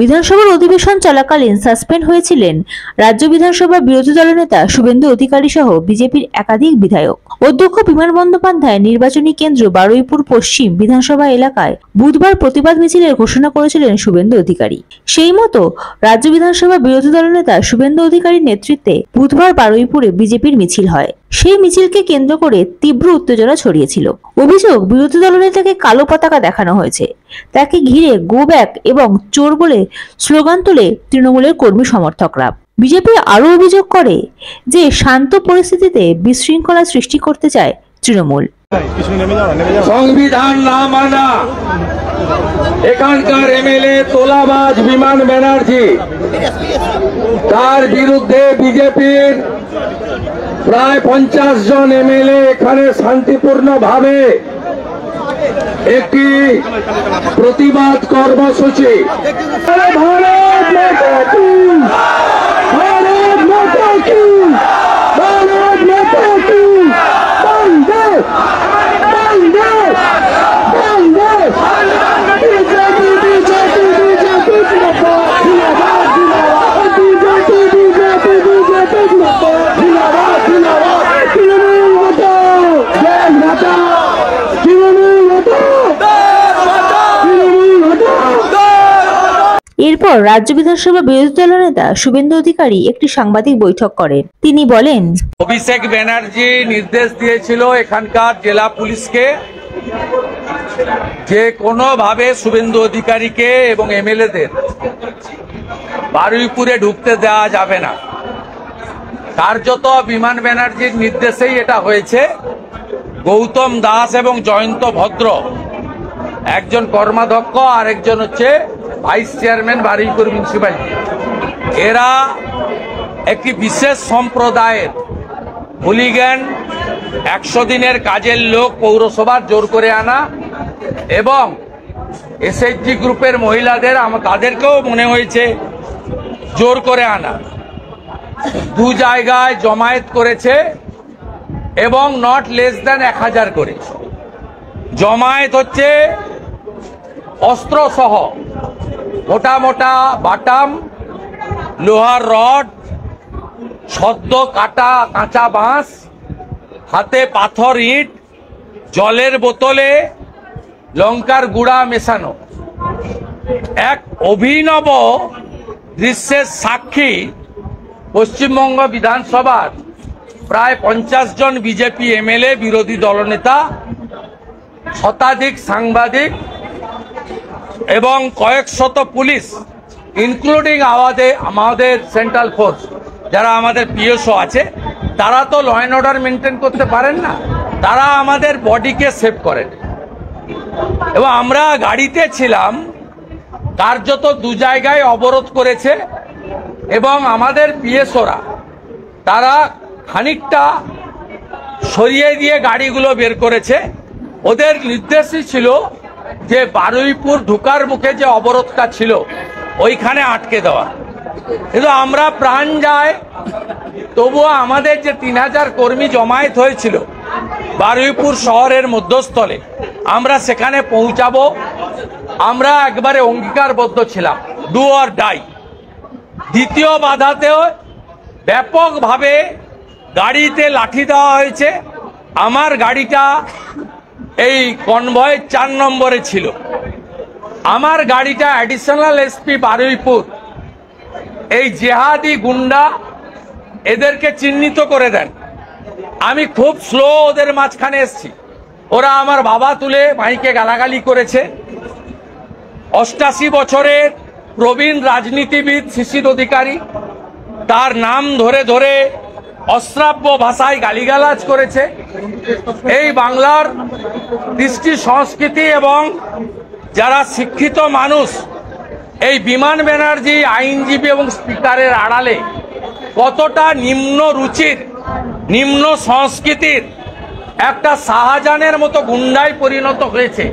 বিধানসভার অধিবেশন চলাকালীন সাসপেন্ড হয়েছিলেন রাজ্য বিধানসভার বিরোধী দলনেতা শুভেন্দু অধিকারী সহ বিজেপির একাধিক বিধায়ক। অধ্যক্ষ বিমান বন্দ্যোপাধ্যায় নির্বাচনী কেন্দ্র বারুইপুর পশ্চিম বিধানসভা এলাকায় বুধবার প্রতিবাদ মিছিলের ঘোষণা করেছিলেন শুভেন্দু অধিকারী। সেই মতো রাজ্য বিধানসভার বিরোধী দলনেতা শুভেন্দু অধিকারীর নেতৃত্বে বুধবার বারুইপুরে বিজেপির মিছিল হয়। সেই মিছিলকে কেন্দ্র করে তীব্র উত্তেজনা ছড়িয়েছিল। অভিযোগ, বিরোধী দলনেতাকে কালো পতাকা দেখানো হয়েছে। তাকে ঘিরে গো ব্যাক এবং চোর বলে স্লোগান তোলে তৃণমূলের কর্মী সমর্থকরা। বিজেপি আরো অভিযোগ করে যে শান্ত পরিস্থিতিতে বিশৃঙ্খলা সৃষ্টি করতে চায় তৃণমূল। সংবিধান না মানা এখানকার এমএলএ তোলাবাজ বিমান ব্যানার্জি, তার বিরুদ্ধে বিজেপির প্রায় 50 জন এমএলএ এখানে শান্তিপূর্ণভাবে একটি প্রতিবাদ কর্মসূচি এরপর রাজ্য বিধানসভা বিরোধী দলনেতা শুভেন্দু অধিকারী একটি সাংবাদিক বৈঠক করেন। তিনি বলেন, অভিষেক ব্যানার্জি নির্দেশ দিয়েছিল এখানকার জেলা পুলিশকে যে কোনোভাবে শুভেন্দু অধিকারীকে এবং এমএলএদের বারুইপুরে ঢুকতে দেওয়া যাবে না। কার্যত বিমান ব্যানার্জির নির্দেশেই এটা হয়েছে। গৌতম দাস এবং জয়ন্ত ভদ্র, একজন কর্মাধ্যক্ষ আর একজন হচ্ছে ভাইস চেয়ারম্যান বারুইপুর মিউনিসিপ্যালিটি, এরা একটি বিশেষ সম্প্রদায়ের হুলিগ্যান 100 দিনের কাজের লোক পৌরসভার জোর করে আনা এবং এসএইচজি গ্রুপের মহিলাদের তাদেরকেও মনে হয়েছে জোর করে আনা, 2 জায়গায় জমায়েত করেছে এবং নট লেস দ্যান 1000 করে জমায়েত হচ্ছে অস্ত্র সহ, মোটা মোটা বাটাম, লোহার রড, সদ্য কাটা কাঁচা বাঁশ, হাতে পাথর, ইট, জলের বোতলে লঙ্কার গুঁড়া মেশানো। এক অভিনব দৃশ্যের সাক্ষী পশ্চিমবঙ্গ বিধানসভার প্রায় 50 জন বিজেপি এমএলএ, বিরোধী দলনেতা, শতাধিক সাংবাদিক এবং কয়েক শত পুলিশ, ইনক্লুডিং আমাদের সেন্ট্রাল ফোর্স, যারা আমাদের পিএসও আছে, তারা তো ল অ্যান্ড অর্ডার মেনটেন করতে পারেন না, তারা আমাদের বডিকে সেভ করেন। এবং আমরা গাড়িতে ছিলাম, কার্যত 2 জায়গায় অবরোধ করেছে এবং আমাদের পিএসওরা তারা খানিকটা সরিয়ে দিয়ে গাড়িগুলো বের করেছে। ওদের নির্দেশই ছিল যে বারুইপুর ঢোকার মুখে যে অবরোধটা ছিল ওইখানে আটকে দেওয়া। কিন্তু আমরা প্রাণ যায়, তবুও আমাদের যে 3000 কর্মী জমায়েত হয়েছিল বারুইপুর শহরের মধ্যস্থলে, আমরা সেখানে পৌঁছাবো। আমরা একবারে অঙ্গীকারবদ্ধ ছিলাম, ডু অর ডাই। দ্বিতীয় বাধাতেও ব্যাপকভাবে গাড়িতে লাঠি দেওয়া হয়েছে। আমার গাড়িটা এই কনভয় 4 নম্বরে ছিল। আমার গাড়িটা অ্যাডিশনাল এসপি বারুইপুর এই জেহাদি গুন্ডা এদেরকে চিহ্নিত করে দেন। আমি খুব স্লো ওদের মাঝখানে এসছি। ওরা আমার বাবা তুলে মাইকে গালাগালি করেছে। 88 বছরের প্রবীণ রাজনীতিবিদ শিশির অধিকারী, তার নাম ধরে ধরে অশ্রাব্য ভাষায় গালিগালাজ করেছে। এই বাংলার কৃষ্টি সংস্কৃতি এবং যারা শিক্ষিত মানুষ, এই বিমান ব্যানার্জি আইনজীবী এবং স্পিকারের আড়ালে কতটা নিম্ন রুচির, নিম্ন সংস্কৃতির একটা শাহজাহানের মতো গুন্ডায় পরিণত হয়েছে,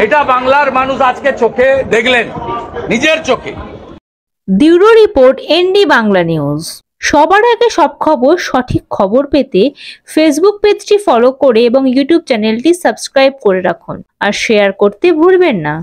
এটা বাংলার মানুষ আজকে চোখে দেখলেন, নিজের চোখে। Bureau report, ND Bangla news. সবার আগে সব খবর, সঠিক খবর পেতে ফেসবুক পেজটি ফলো করে এবং ইউটিউব চ্যানেলটি সাবস্ক্রাইব করে রাখুন আর শেয়ার করতে ভুলবেন না।